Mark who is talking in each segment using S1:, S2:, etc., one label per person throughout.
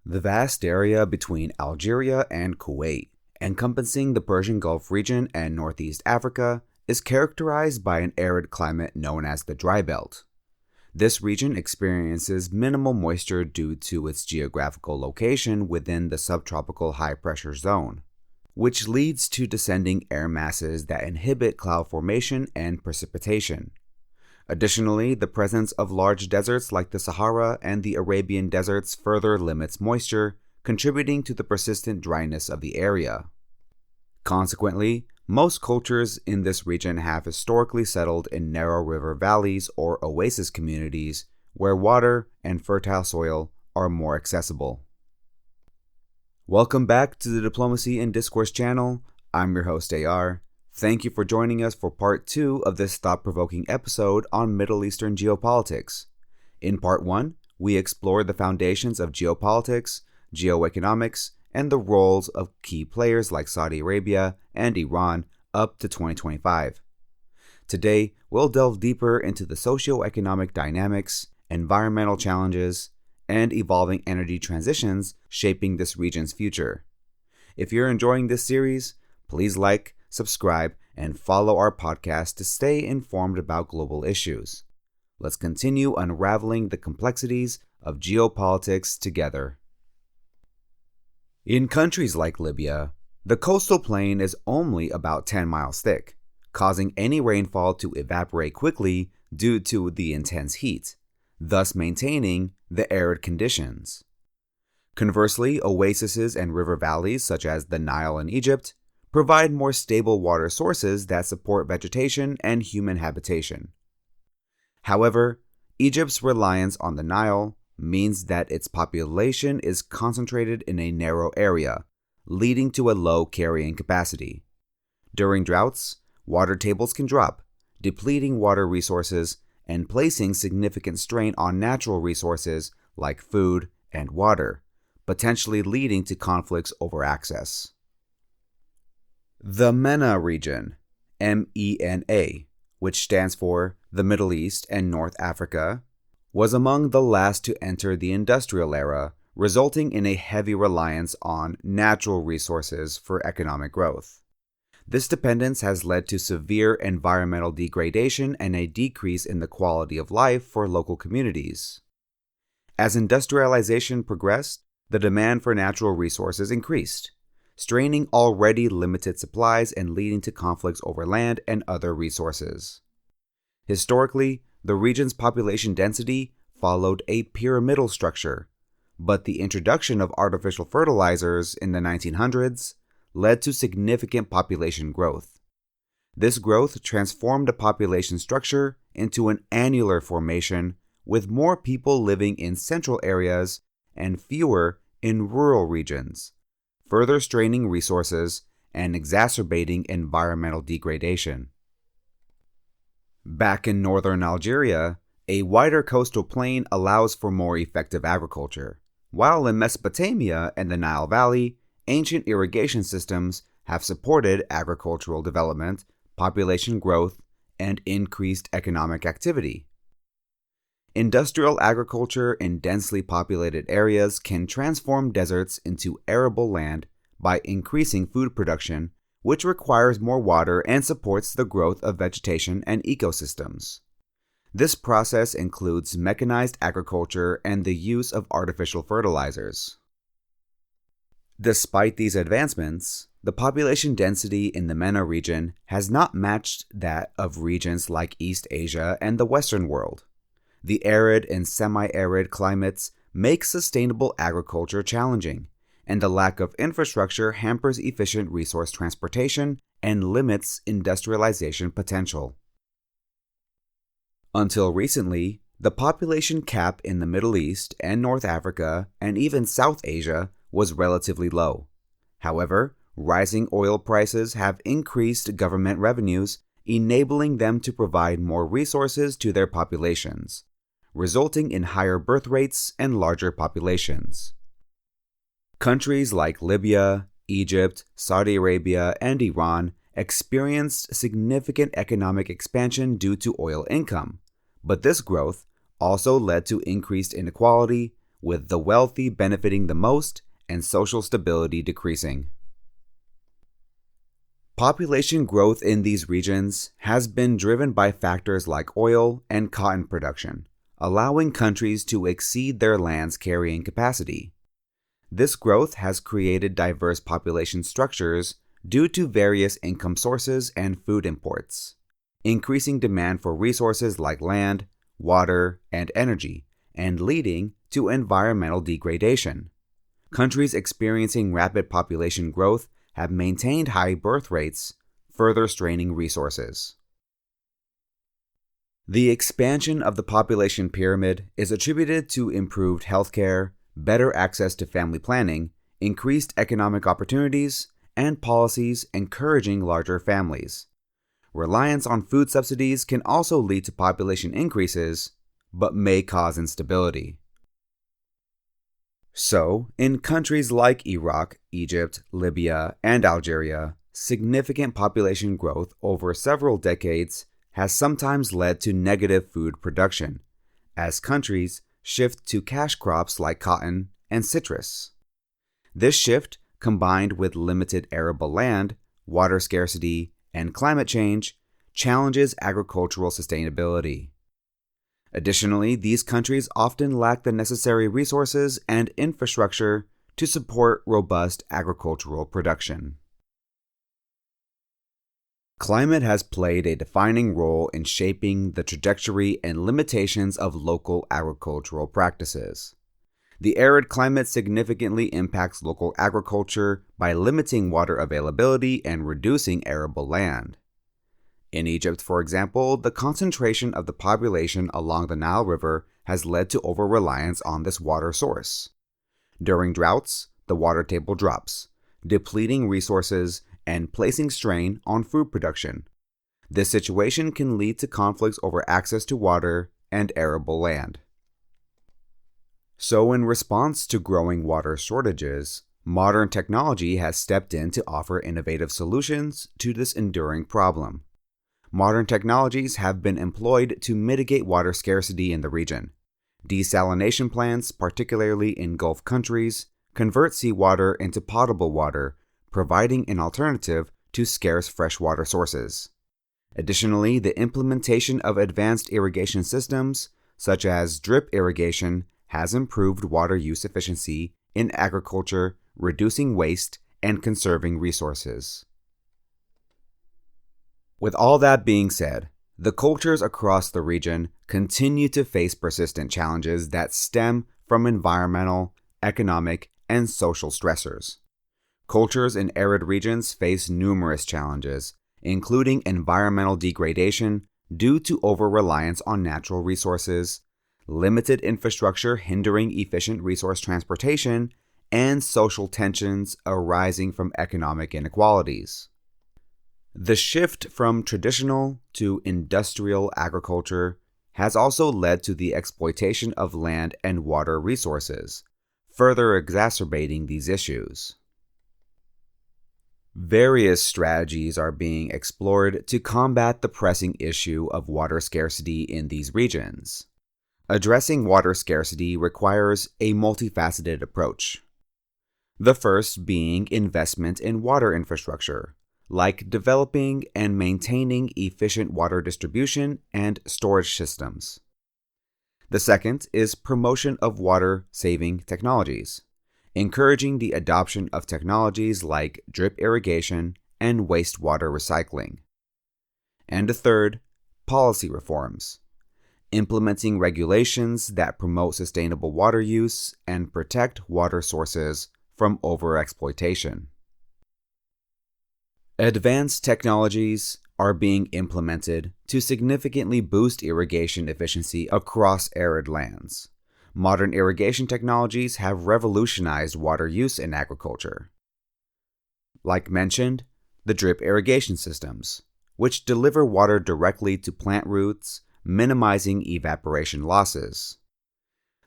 S1: The vast area between Algeria and Kuwait, encompassing the Persian Gulf region and Northeast Africa, is characterized by an arid climate known as the dry belt. This region experiences minimal moisture due to its geographical location within the subtropical high-pressure zone, which leads to descending air masses that inhibit cloud formation and precipitation. Additionally, the presence of large deserts like the Sahara and the Arabian deserts further limits moisture, contributing to the persistent dryness of the area. Consequently, most cultures in this region have historically settled in narrow river valleys or oasis communities where water and fertile soil are more accessible. Welcome back to the Diplomacy and Discourse channel. I'm your host AR. Thank you for joining us for part 2 of this thought-provoking episode on Middle Eastern geopolitics. In part 1, we explored the foundations of geopolitics, geoeconomics, and the roles of key players like Saudi Arabia and Iran up to 2025. Today, we'll delve deeper into the socio-economic dynamics, environmental challenges, and evolving energy transitions shaping this region's future. If you're enjoying this series, please like, subscribe, and follow our podcast to stay informed about global issues. Let's continue unraveling the complexities of geopolitics together. In countries like Libya, the coastal plain is only about 10 miles thick, causing any rainfall to evaporate quickly due to the intense heat, thus maintaining the arid conditions. Conversely, oases and river valleys such as the Nile in Egypt provide more stable water sources that support vegetation and human habitation. However, Egypt's reliance on the Nile means that its population is concentrated in a narrow area, leading to a low carrying capacity. During droughts, water tables can drop, depleting water resources and placing significant strain on natural resources like food and water, potentially leading to conflicts over access. The MENA region, MENA, which stands for the Middle East and North Africa, was among the last to enter the industrial era, resulting in a heavy reliance on natural resources for economic growth. This dependence has led to severe environmental degradation and a decrease in the quality of life for local communities. As industrialization progressed, the demand for natural resources increased, straining already limited supplies and leading to conflicts over land and other resources. Historically, the region's population density followed a pyramidal structure, but the introduction of artificial fertilizers in the 1900s led to significant population growth. This growth transformed the population structure into an annular formation with more people living in central areas and fewer in rural regions, further straining resources and exacerbating environmental degradation. Back in northern Algeria, a wider coastal plain allows for more effective agriculture, while in Mesopotamia and the Nile Valley, ancient irrigation systems have supported agricultural development, population growth, and increased economic activity. Industrial agriculture in densely populated areas can transform deserts into arable land by increasing food production, which requires more water and supports the growth of vegetation and ecosystems. This process includes mechanized agriculture and the use of artificial fertilizers. Despite these advancements, the population density in the MENA region has not matched that of regions like East Asia and the Western world. The arid and semi-arid climates make sustainable agriculture challenging, and the lack of infrastructure hampers efficient resource transportation and limits industrialization potential. Until recently, the population cap in the Middle East and North Africa and even South Asia was relatively low. However, rising oil prices have increased government revenues, enabling them to provide more resources to their populations, resulting in higher birth rates and larger populations. Countries like Libya, Egypt, Saudi Arabia, and Iran experienced significant economic expansion due to oil income, but this growth also led to increased inequality, with the wealthy benefiting the most and social stability decreasing. Population growth in these regions has been driven by factors like oil and cotton production, allowing countries to exceed their land's carrying capacity. This growth has created diverse population structures due to various income sources and food imports, increasing demand for resources like land, water, and energy, and leading to environmental degradation. Countries experiencing rapid population growth have maintained high birth rates, further straining resources. The expansion of the population pyramid is attributed to improved healthcare, better access to family planning, increased economic opportunities, and policies encouraging larger families. Reliance on food subsidies can also lead to population increases, but may cause instability. So, in countries like Iraq, Egypt, Libya, and Algeria, significant population growth over several decades has sometimes led to negative food production, as countries shift to cash crops like cotton and citrus. This shift, combined with limited arable land, water scarcity, and climate change, challenges agricultural sustainability. Additionally, these countries often lack the necessary resources and infrastructure to support robust agricultural production. Climate has played a defining role in shaping the trajectory and limitations of local agricultural practices. The arid climate significantly impacts local agriculture by limiting water availability and reducing arable land. In Egypt, for example, the concentration of the population along the Nile River has led to over-reliance on this water source. During droughts, the water table drops, depleting resources and placing strain on food production. This situation can lead to conflicts over access to water and arable land. So, in response to growing water shortages, modern technology has stepped in to offer innovative solutions to this enduring problem. Modern technologies have been employed to mitigate water scarcity in the region. Desalination plants, particularly in Gulf countries, convert seawater into potable water, providing an alternative to scarce freshwater sources. Additionally, the implementation of advanced irrigation systems, such as drip irrigation, has improved water use efficiency in agriculture, reducing waste and conserving resources. With all that being said, the cultures across the region continue to face persistent challenges that stem from environmental, economic, and social stressors. Cultures in arid regions face numerous challenges, including environmental degradation due to over-reliance on natural resources, limited infrastructure hindering efficient resource transportation, and social tensions arising from economic inequalities. The shift from traditional to industrial agriculture has also led to the exploitation of land and water resources, further exacerbating these issues. Various strategies are being explored to combat the pressing issue of water scarcity in these regions. Addressing water scarcity requires a multifaceted approach. The first being investment in water infrastructure, like developing and maintaining efficient water distribution and storage systems. The second is promotion of water-saving technologies, encouraging the adoption of technologies like drip irrigation and wastewater recycling. And the third, policy reforms, implementing regulations that promote sustainable water use and protect water sources from overexploitation. Advanced technologies are being implemented to significantly boost irrigation efficiency across arid lands. Modern irrigation technologies have revolutionized water use in agriculture. Like mentioned, the drip irrigation systems, which deliver water directly to plant roots, minimizing evaporation losses.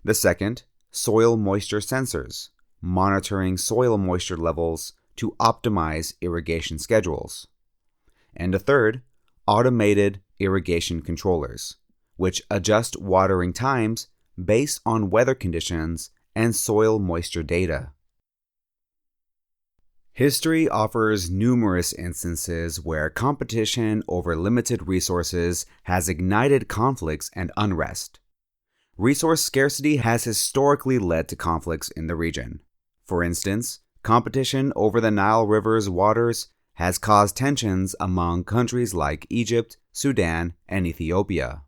S1: The second, soil moisture sensors, monitoring soil moisture levels to optimize irrigation schedules. And a third, automated irrigation controllers, which adjust watering times based on weather conditions and soil moisture data. History offers numerous instances where competition over limited resources has ignited conflicts and unrest. Resource scarcity has historically led to conflicts in the region. For instance, competition over the Nile River's waters has caused tensions among countries like Egypt, Sudan, and Ethiopia.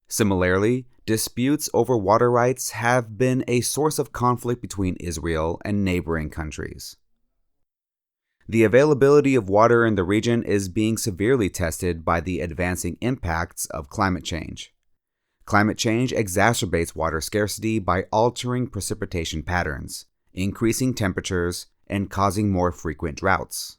S1: Similarly, disputes over water rights have been a source of conflict between Israel and neighboring countries. The availability of water in the region is being severely tested by the advancing impacts of climate change. Climate change exacerbates water scarcity by altering precipitation patterns, increasing temperatures, and causing more frequent droughts.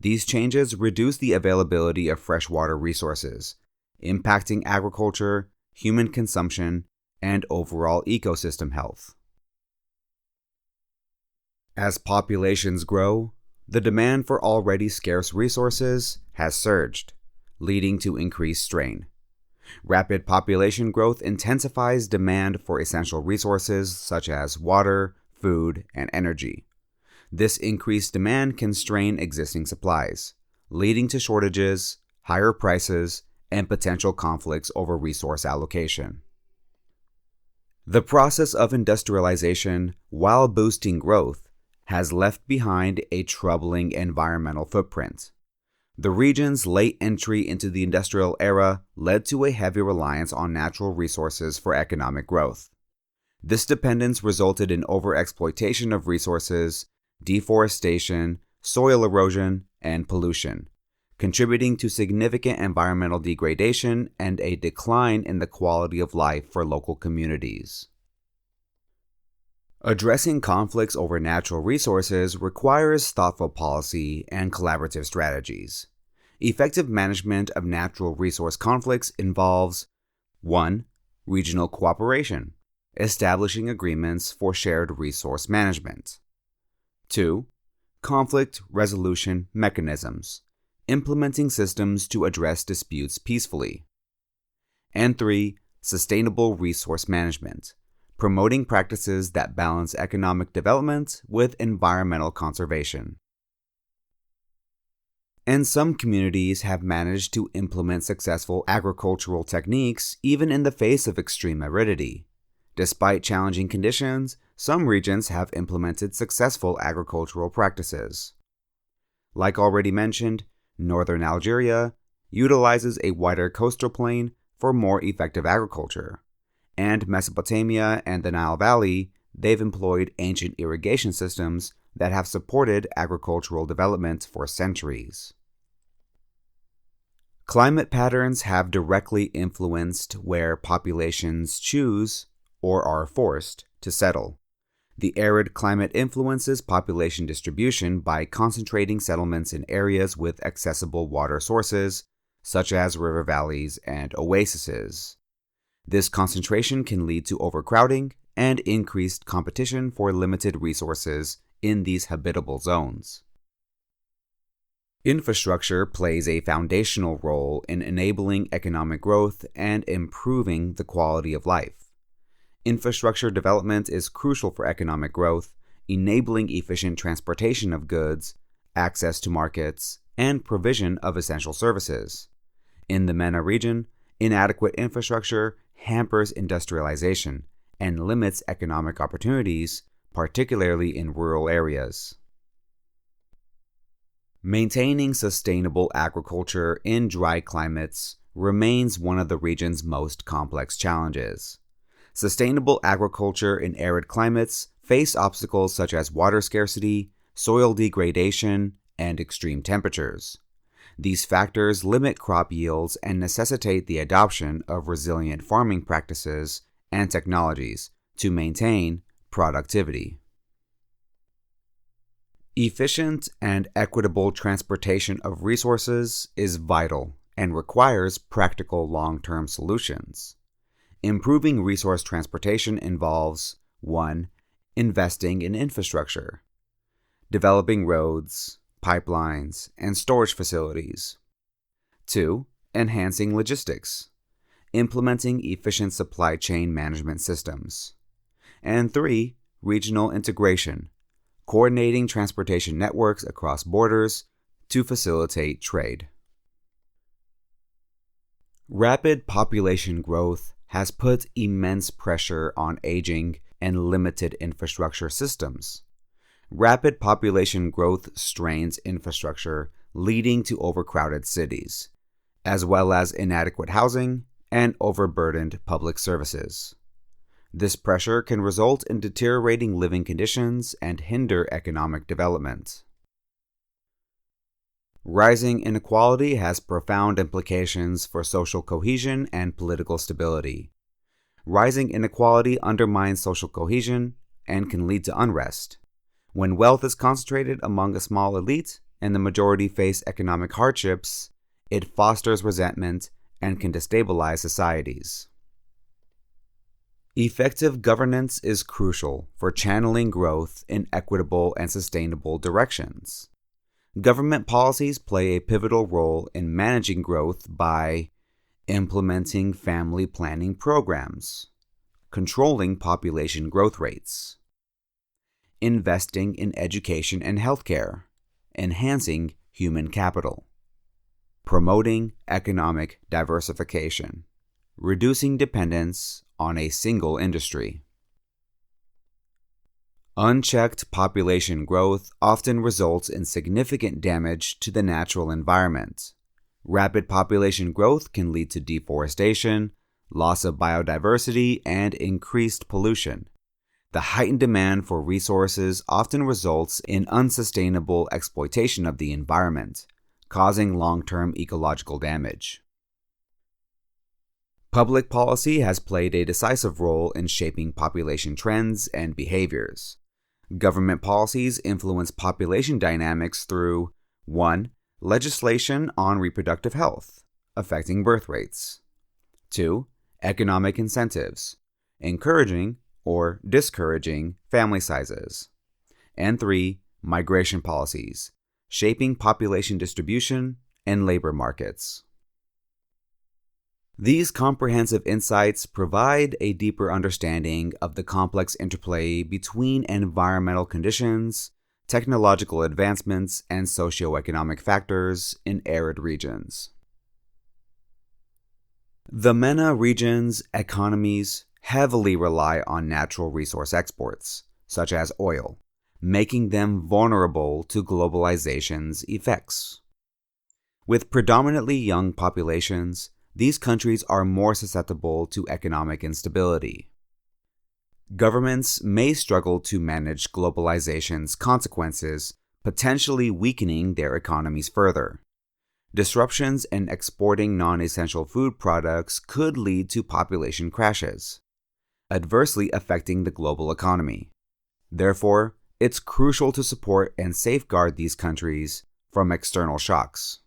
S1: These changes reduce the availability of freshwater resources, impacting agriculture, human consumption, and overall ecosystem health. As populations grow, the demand for already scarce resources has surged, leading to increased strain. Rapid population growth intensifies demand for essential resources such as water, food, and energy. This increased demand can strain existing supplies, leading to shortages, higher prices, and potential conflicts over resource allocation. The process of industrialization, while boosting growth, has left behind a troubling environmental footprint. The region's late entry into the industrial era led to a heavy reliance on natural resources for economic growth. This dependence resulted in overexploitation of resources, deforestation, soil erosion, and pollution, contributing to significant environmental degradation and a decline in the quality of life for local communities. Addressing conflicts over natural resources requires thoughtful policy and collaborative strategies. Effective management of natural resource conflicts involves 1. Regional cooperation, establishing agreements for shared resource management. 2. Conflict resolution mechanisms, implementing systems to address disputes peacefully. And 3. Sustainable resource management, promoting practices that balance economic development with environmental conservation. And some communities have managed to implement successful agricultural techniques even in the face of extreme aridity. Despite challenging conditions, some regions have implemented successful agricultural practices. Like already mentioned, northern Algeria utilizes a wider coastal plain for more effective agriculture. And Mesopotamia and the Nile Valley, they've employed ancient irrigation systems that have supported agricultural development for centuries. Climate patterns have directly influenced where populations choose, or are forced, to settle. The arid climate influences population distribution by concentrating settlements in areas with accessible water sources, such as river valleys and oases. This concentration can lead to overcrowding and increased competition for limited resources in these habitable zones. Infrastructure plays a foundational role in enabling economic growth and improving the quality of life. Infrastructure development is crucial for economic growth, enabling efficient transportation of goods, access to markets, and provision of essential services. In the MENA region, inadequate infrastructure hampers industrialization and limits economic opportunities, particularly in rural areas. Maintaining sustainable agriculture in dry climates remains one of the region's most complex challenges. Sustainable agriculture in arid climates face obstacles such as water scarcity, soil degradation, and extreme temperatures. These factors limit crop yields and necessitate the adoption of resilient farming practices and technologies to maintain productivity. Efficient and equitable transportation of resources is vital and requires practical long-term solutions. Improving resource transportation involves 1. Investing in infrastructure, developing roads, pipelines, and storage facilities. 2. Enhancing logistics, implementing efficient supply chain management systems. And 3. regional integration, coordinating transportation networks across borders to facilitate trade. Rapid population growth has put immense pressure on aging and limited infrastructure systems. Rapid population growth strains infrastructure, leading to overcrowded cities, as well as inadequate housing and overburdened public services. This pressure can result in deteriorating living conditions and hinder economic development. Rising inequality has profound implications for social cohesion and political stability. Rising inequality undermines social cohesion and can lead to unrest. When wealth is concentrated among a small elite and the majority face economic hardships, it fosters resentment and can destabilize societies. Effective governance is crucial for channeling growth in equitable and sustainable directions. Government policies play a pivotal role in managing growth by implementing family planning programs, controlling population growth rates, investing in education and healthcare, enhancing human capital, promoting economic diversification, reducing dependence on a single industry. Unchecked population growth often results in significant damage to the natural environment. Rapid population growth can lead to deforestation, loss of biodiversity, and increased pollution. The heightened demand for resources often results in unsustainable exploitation of the environment, causing long-term ecological damage. Public policy has played a decisive role in shaping population trends and behaviors. Government policies influence population dynamics through 1. Legislation on reproductive health, affecting birth rates. 2. Economic incentives, encouraging or discouraging family sizes. And 3. Migration policies, shaping population distribution and labor markets. These comprehensive insights provide a deeper understanding of the complex interplay between environmental conditions, technological advancements, and socioeconomic factors in arid regions. The MENA region's economies heavily rely on natural resource exports, such as oil, making them vulnerable to globalization's effects. With predominantly young populations, these countries are more susceptible to economic instability. Governments may struggle to manage globalization's consequences, potentially weakening their economies further. Disruptions in exporting non-essential food products could lead to population crashes, adversely affecting the global economy. Therefore, it's crucial to support and safeguard these countries from external shocks.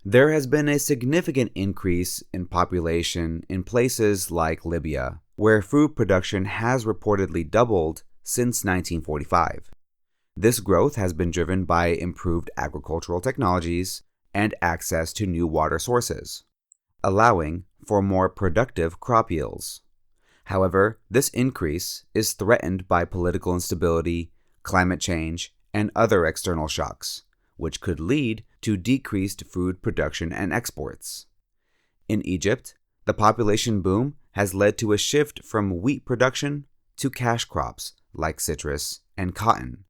S1: There has been a significant increase in population in places like Libya, where food production has reportedly doubled since 1945. This growth has been driven by improved agricultural technologies and access to new water sources, allowing for more productive crop yields. However, this increase is threatened by political instability, climate change, and other external shocks, which could lead to decreased food production and exports. In Egypt, the population boom has led to a shift from wheat production to cash crops like citrus and cotton,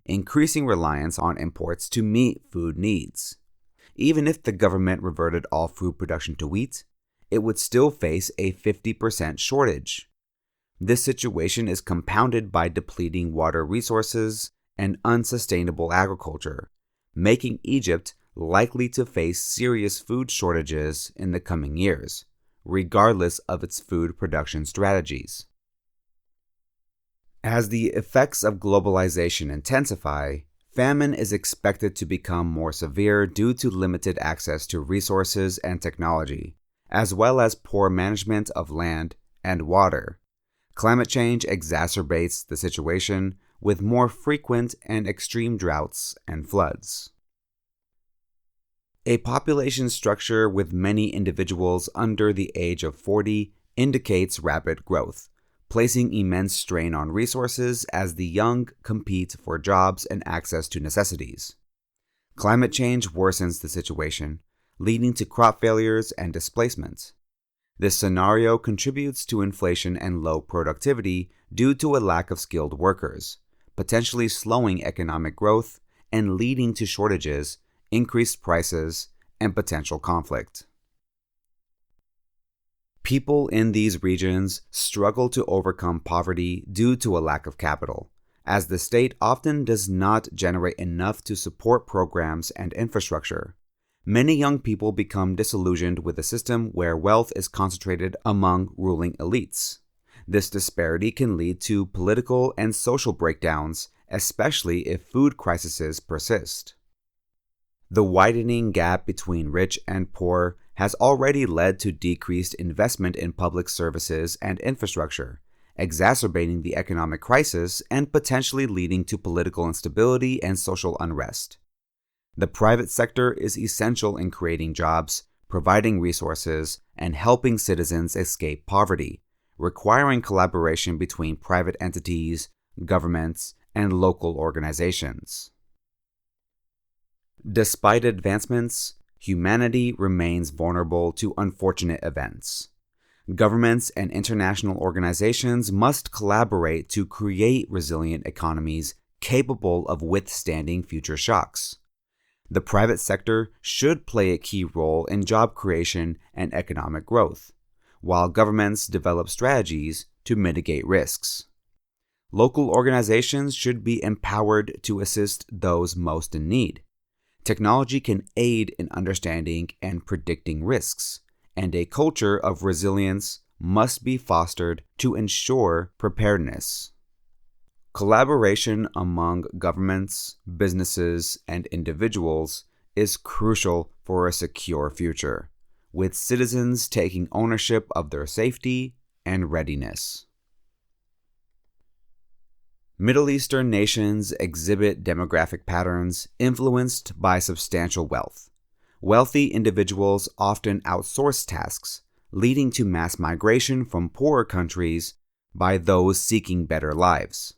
S1: increasing reliance on imports to meet food needs. Even if the government reverted all food production to wheat, it would still face a 50% shortage. This situation is compounded by depleting water resources and unsustainable agriculture, making Egypt likely to face serious food shortages in the coming years, regardless of its food production strategies. As the effects of globalization intensify, famine is expected to become more severe due to limited access to resources and technology, as well as poor management of land and water. Climate change exacerbates the situation with more frequent and extreme droughts and floods. A population structure with many individuals under the age of 40 indicates rapid growth, placing immense strain on resources as the young compete for jobs and access to necessities. Climate change worsens the situation, leading to crop failures and displacement. This scenario contributes to inflation and low productivity due to a lack of skilled workers, potentially slowing economic growth and leading to shortages, increased prices, and potential conflict. People in these regions struggle to overcome poverty due to a lack of capital, as the state often does not generate enough to support programs and infrastructure. Many young people become disillusioned with a system where wealth is concentrated among ruling elites. This disparity can lead to political and social breakdowns, especially if food crises persist. The widening gap between rich and poor has already led to decreased investment in public services and infrastructure, exacerbating the economic crisis and potentially leading to political instability and social unrest. The private sector is essential in creating jobs, providing resources, and helping citizens escape poverty, requiring collaboration between private entities, governments, and local organizations. Despite advancements, humanity remains vulnerable to unfortunate events. Governments and international organizations must collaborate to create resilient economies capable of withstanding future shocks. The private sector should play a key role in job creation and economic growth, while governments develop strategies to mitigate risks. Local organizations should be empowered to assist those most in need. Technology can aid in understanding and predicting risks, and a culture of resilience must be fostered to ensure preparedness. Collaboration among governments, businesses, and individuals is crucial for a secure future, with citizens taking ownership of their safety and readiness. Middle Eastern nations exhibit demographic patterns influenced by substantial wealth. Wealthy individuals often outsource tasks, leading to mass migration from poorer countries by those seeking better lives.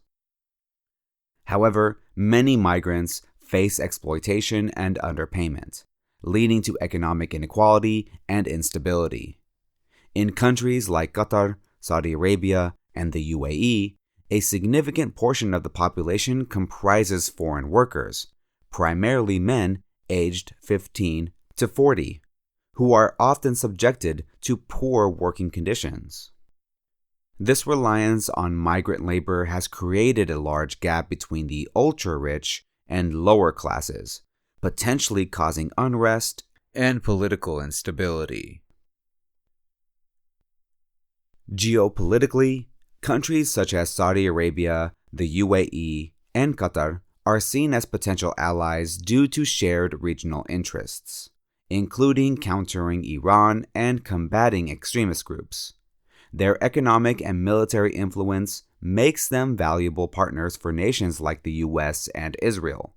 S1: However, many migrants face exploitation and underpayment, leading to economic inequality and instability. In countries like Qatar, Saudi Arabia, and the UAE, a significant portion of the population comprises foreign workers, primarily men aged 15 to 40, who are often subjected to poor working conditions. This reliance on migrant labor has created a large gap between the ultra-rich and lower classes, potentially causing unrest and political instability. Geopolitically, countries such as Saudi Arabia, the UAE, and Qatar are seen as potential allies due to shared regional interests, including countering Iran and combating extremist groups. Their economic and military influence makes them valuable partners for nations like the US and Israel.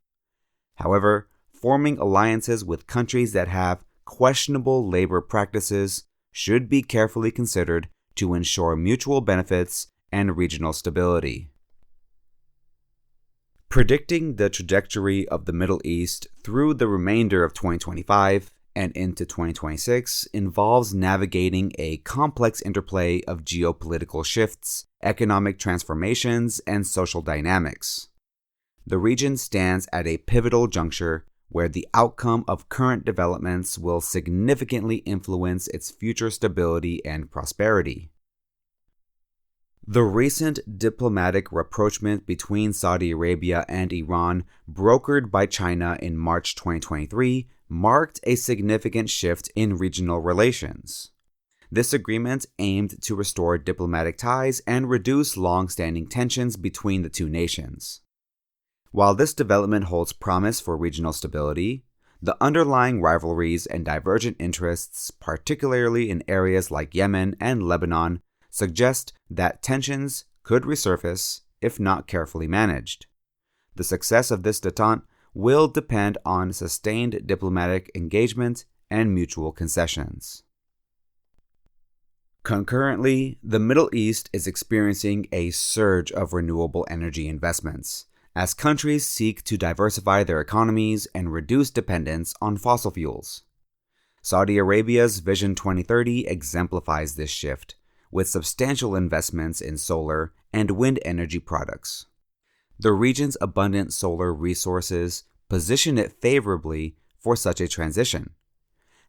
S1: However, forming alliances with countries that have questionable labor practices should be carefully considered to ensure mutual benefits and regional stability. Predicting the trajectory of the Middle East through the remainder of 2025 and into 2026 involves navigating a complex interplay of geopolitical shifts, economic transformations, and social dynamics. The region stands at a pivotal juncture where the outcome of current developments will significantly influence its future stability and prosperity. The recent diplomatic rapprochement between Saudi Arabia and Iran, brokered by China in March 2023, marked a significant shift in regional relations. This agreement aimed to restore diplomatic ties and reduce long-standing tensions between the two nations. While this development holds promise for regional stability, the underlying rivalries and divergent interests, particularly in areas like Yemen and Lebanon, suggest that tensions could resurface if not carefully managed. The success of this détente will depend on sustained diplomatic engagement and mutual concessions. Concurrently, the Middle East is experiencing a surge of renewable energy investments as countries seek to diversify their economies and reduce dependence on fossil fuels. Saudi Arabia's Vision 2030 exemplifies this shift, with substantial investments in solar and wind energy products. The region's abundant solar resources position it favorably for such a transition.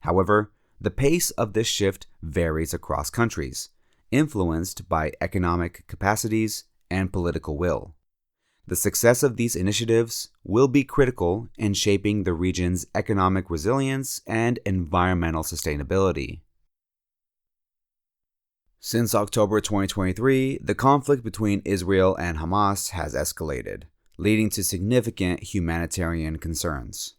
S1: However, the pace of this shift varies across countries, influenced by economic capacities and political will. The success of these initiatives will be critical in shaping the region's economic resilience and environmental sustainability. Since October 2023, the conflict between Israel and Hamas has escalated, leading to significant humanitarian concerns.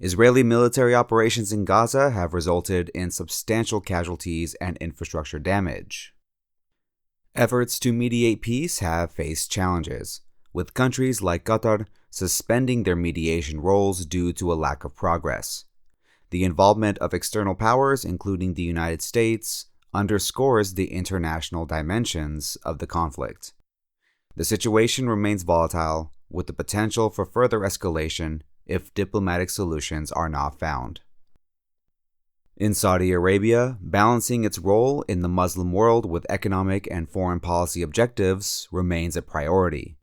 S1: Israeli military operations in Gaza have resulted in substantial casualties and infrastructure damage. Efforts to mediate peace have faced challenges, with countries like Qatar suspending their mediation roles due to a lack of progress. The involvement of external powers, including the United States, underscores the international dimensions of the conflict. The situation remains volatile, with the potential for further escalation if diplomatic solutions are not found. In Saudi Arabia, balancing its role in the Muslim world with economic and foreign policy objectives remains a priority.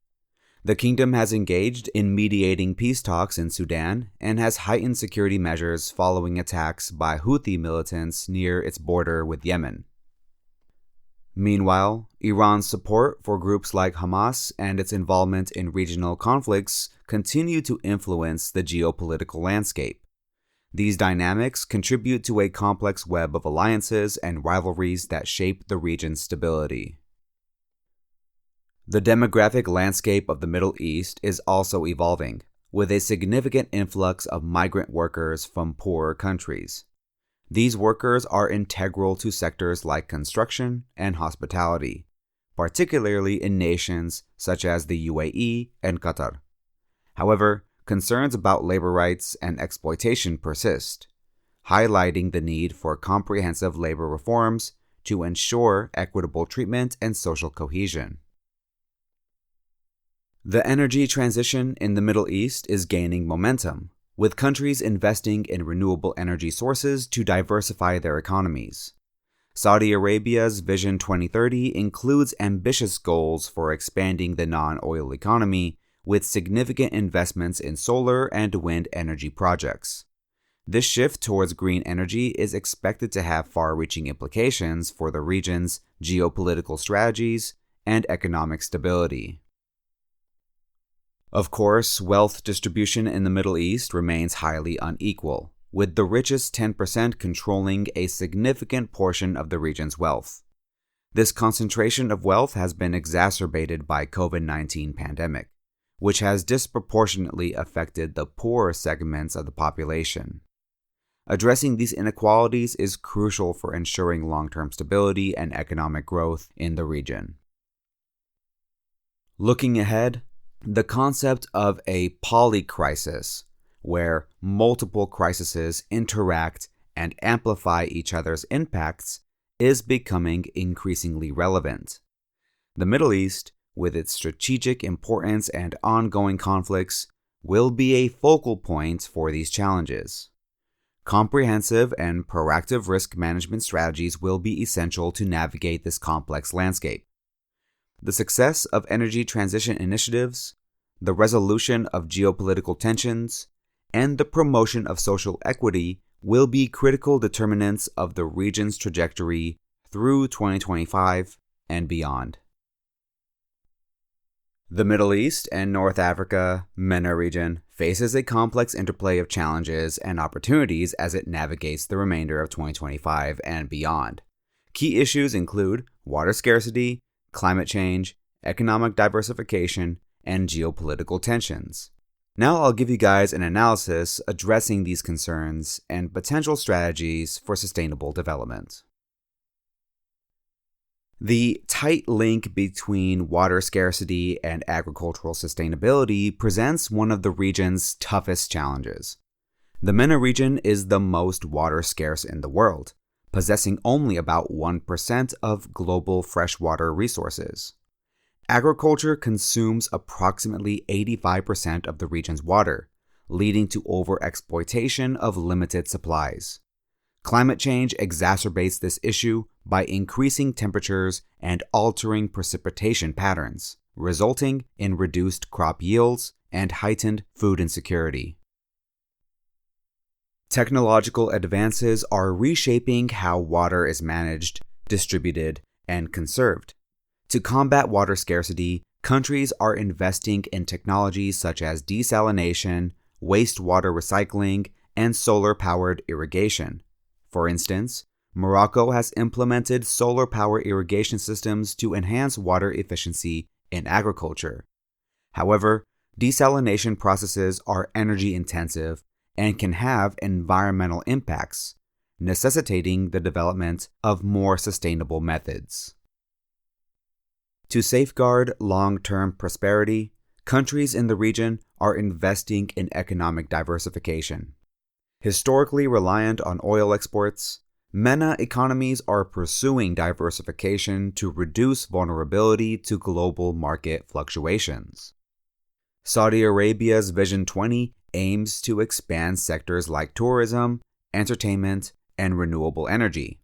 S1: The kingdom has engaged in mediating peace talks in Sudan and has heightened security measures following attacks by Houthi militants near its border with Yemen. Meanwhile, Iran's support for groups like Hamas and its involvement in regional conflicts continue to influence the geopolitical landscape. These dynamics contribute to a complex web of alliances and rivalries that shape the region's stability. The demographic landscape of the Middle East is also evolving, with a significant influx of migrant workers from poorer countries. These workers are integral to sectors like construction and hospitality, particularly in nations such as the UAE and Qatar. However, concerns about labor rights and exploitation persist, highlighting the need for comprehensive labor reforms to ensure equitable treatment and social cohesion. The energy transition in the Middle East is gaining momentum, with countries investing in renewable energy sources to diversify their economies. Saudi Arabia's Vision 2030 includes ambitious goals for expanding the non-oil economy, with significant investments in solar and wind energy projects. This shift towards green energy is expected to have far-reaching implications for the region's geopolitical strategies and economic stability. Of course, wealth distribution in the Middle East remains highly unequal, with the richest 10% controlling a significant portion of the region's wealth. This concentration of wealth has been exacerbated by COVID-19 pandemic, which has disproportionately affected the poorer segments of the population. Addressing these inequalities is crucial for ensuring long-term stability and economic growth in the region. Looking ahead, the concept of a polycrisis, where multiple crises interact and amplify each other's impacts, is becoming increasingly relevant. The Middle East, with its strategic importance and ongoing conflicts, will be a focal point for these challenges. Comprehensive and proactive risk management strategies will be essential to navigate this complex landscape. The success of energy transition initiatives, the resolution of geopolitical tensions, and the promotion of social equity will be critical determinants of the region's trajectory through 2025 and beyond. The Middle East and North Africa MENA region faces a complex interplay of challenges and opportunities as it navigates the remainder of 2025 and beyond. Key issues include water scarcity, climate change, economic diversification, and geopolitical tensions. Now I'll give you guys an analysis addressing these concerns and potential strategies for sustainable development. The tight link between water scarcity and agricultural sustainability presents one of the region's toughest challenges. The MENA region is the most water scarce in the world, possessing only about 1% of global freshwater resources. Agriculture consumes approximately 85% of the region's water, leading to overexploitation of limited supplies. Climate change exacerbates this issue by increasing temperatures and altering precipitation patterns, resulting in reduced crop yields and heightened food insecurity. Technological advances are reshaping how water is managed, distributed, and conserved. To combat water scarcity, countries are investing in technologies such as desalination, wastewater recycling, and solar-powered irrigation. For instance, Morocco has implemented solar power irrigation systems to enhance water efficiency in agriculture. However, desalination processes are energy-intensive and can have environmental impacts, necessitating the development of more sustainable methods. To safeguard long-term prosperity, countries in the region are investing in economic diversification. Historically reliant on oil exports, MENA economies are pursuing diversification to reduce vulnerability to global market fluctuations. Saudi Arabia's Vision 20 aims to expand sectors like tourism, entertainment, and renewable energy.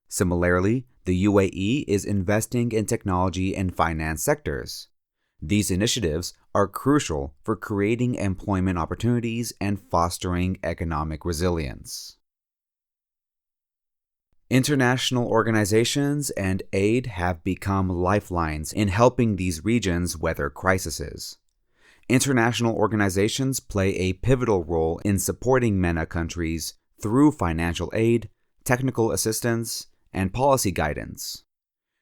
S1: Similarly, the UAE is investing in technology and finance sectors. These initiatives are crucial for creating employment opportunities and fostering economic resilience. International organizations and aid have become lifelines in helping these regions weather crises. International organizations play a pivotal role in supporting MENA countries through financial aid, technical assistance, and policy guidance.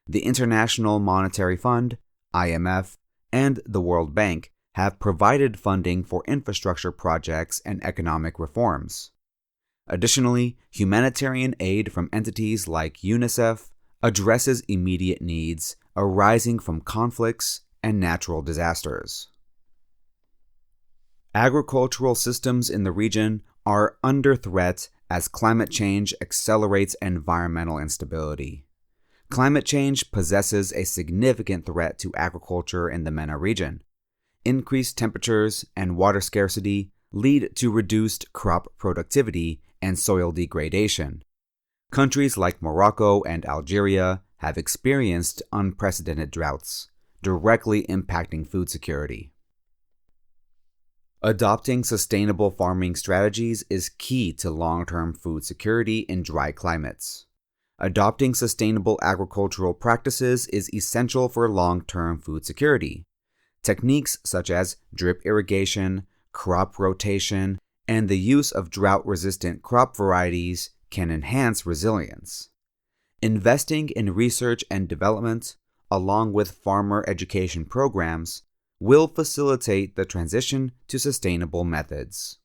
S1: The International Monetary Fund, IMF, and the World Bank have provided funding for infrastructure projects and economic reforms. Additionally, humanitarian aid from entities like UNICEF addresses immediate needs arising from conflicts and natural disasters. Agricultural systems in the region are under threat as climate change accelerates environmental instability. Climate change possesses a significant threat to agriculture in the MENA region. Increased temperatures and water scarcity lead to reduced crop productivity and soil degradation. Countries like Morocco and Algeria have experienced unprecedented droughts, directly impacting food security. Adopting sustainable farming strategies is key to long-term food security in dry climates. Adopting sustainable agricultural practices is essential for long-term food security. Techniques such as drip irrigation, crop rotation, and the use of drought-resistant crop varieties can enhance resilience. Investing in research and development, along with farmer education programs, will facilitate the transition to sustainable methods.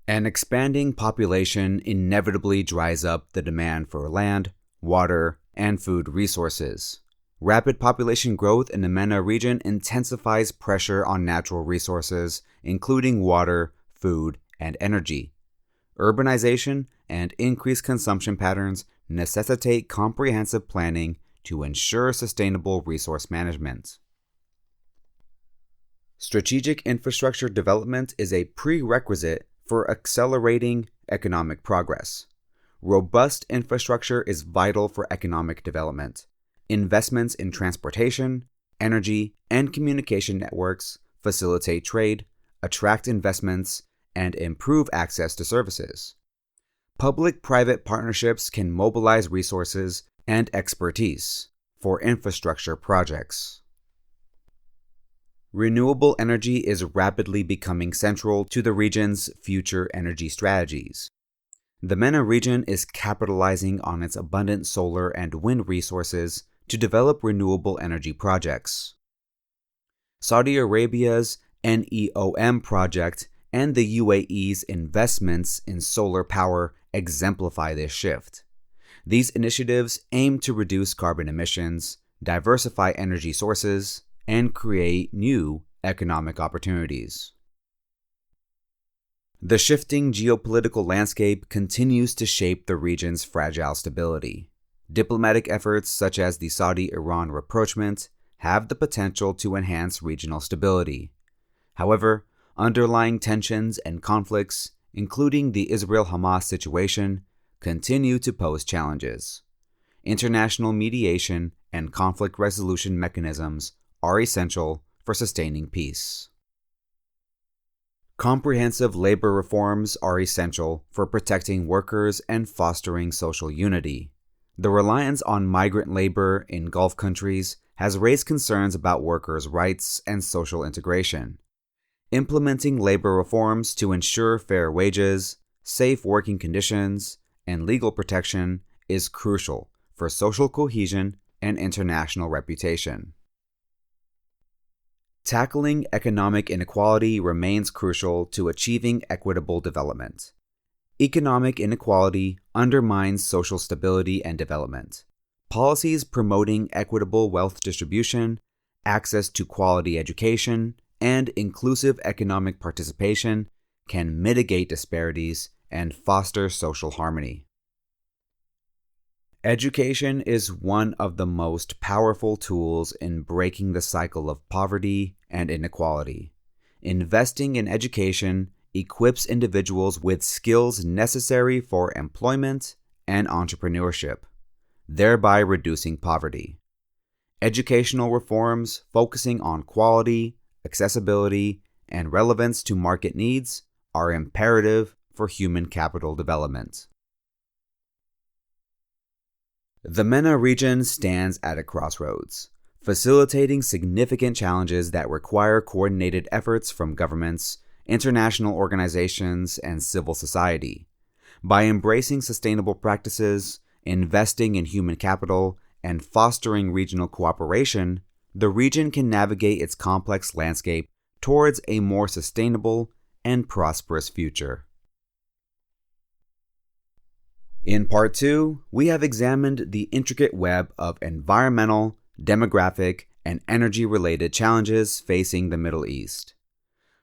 S1: An expanding population inevitably dries up the demand for land, water, and food resources. Rapid population growth in the MENA region intensifies pressure on natural resources, including water, food, and energy. Urbanization and increased consumption patterns necessitate comprehensive planning to ensure sustainable resource management. Strategic infrastructure development is a prerequisite for accelerating economic progress. Robust infrastructure is vital for economic development. Investments in transportation, energy, and communication networks facilitate trade, attract investments, and improve access to services. Public-private partnerships can mobilize resources and expertise for infrastructure projects. Renewable energy is rapidly becoming central to the region's future energy strategies. The MENA region is capitalizing on its abundant solar and wind resources to develop renewable energy projects. Saudi Arabia's NEOM project and the UAE's investments in solar power exemplify this shift. These initiatives aim to reduce carbon emissions, diversify energy sources, and create new economic opportunities. The shifting geopolitical landscape continues to shape the region's fragile stability. Diplomatic efforts such as the Saudi-Iran rapprochement have the potential to enhance regional stability. However, underlying tensions and conflicts, including the Israel-Hamas situation, continue to pose challenges. International mediation and conflict resolution mechanisms are essential for sustaining peace. Comprehensive labor reforms are essential for protecting workers and fostering social unity. The reliance on migrant labor in Gulf countries has raised concerns about workers' rights and social integration. Implementing labor reforms to ensure fair wages, safe working conditions, and legal protection is crucial for social cohesion and international reputation. Tackling economic inequality remains crucial to achieving equitable development. Economic inequality undermines social stability and development. Policies promoting equitable wealth distribution, access to quality education, and inclusive economic participation can mitigate disparities and foster social harmony. Education is one of the most powerful tools in breaking the cycle of poverty and inequality. Investing in education equips individuals with skills necessary for employment and entrepreneurship, thereby reducing poverty. Educational reforms focusing on quality, accessibility, and relevance to market needs are imperative for human capital development. The MENA region stands at a crossroads, facilitating significant challenges that require coordinated efforts from governments, international organizations, and civil society. By embracing sustainable practices, investing in human capital, and fostering regional cooperation, the region can navigate its complex landscape towards a more sustainable and prosperous future. In Part 2, we have examined the intricate web of environmental, demographic, and energy-related challenges facing the Middle East.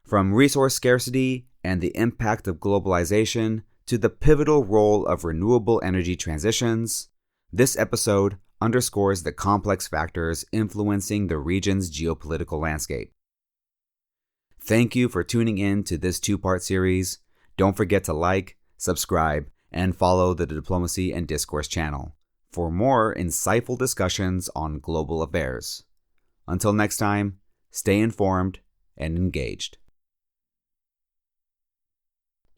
S1: From resource scarcity and the impact of globalization to the pivotal role of renewable energy transitions, this episode underscores the complex factors influencing the region's geopolitical landscape. Thank you for tuning in to this two-part series. Don't forget to like, subscribe, and follow the Diplomacy and Discourse channel for more insightful discussions on global affairs. Until next time, stay informed and engaged.